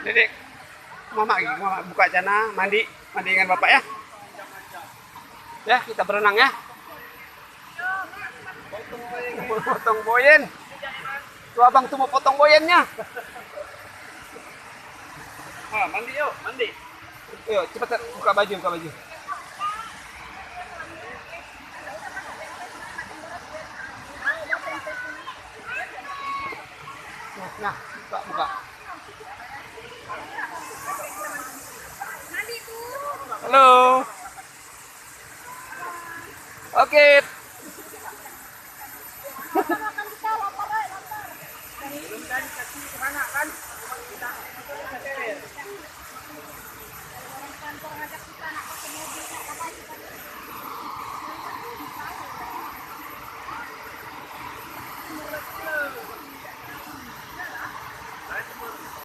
Dedek, mama buka cana, mandi dengan bapak ya. Ya, kita berenang ya. Potong boyen. Tuh abang tuh mau potong boyennya. Mandi yuk, mandi. Yuk, cepat buka baju. Nah, buka. Halo. Oke.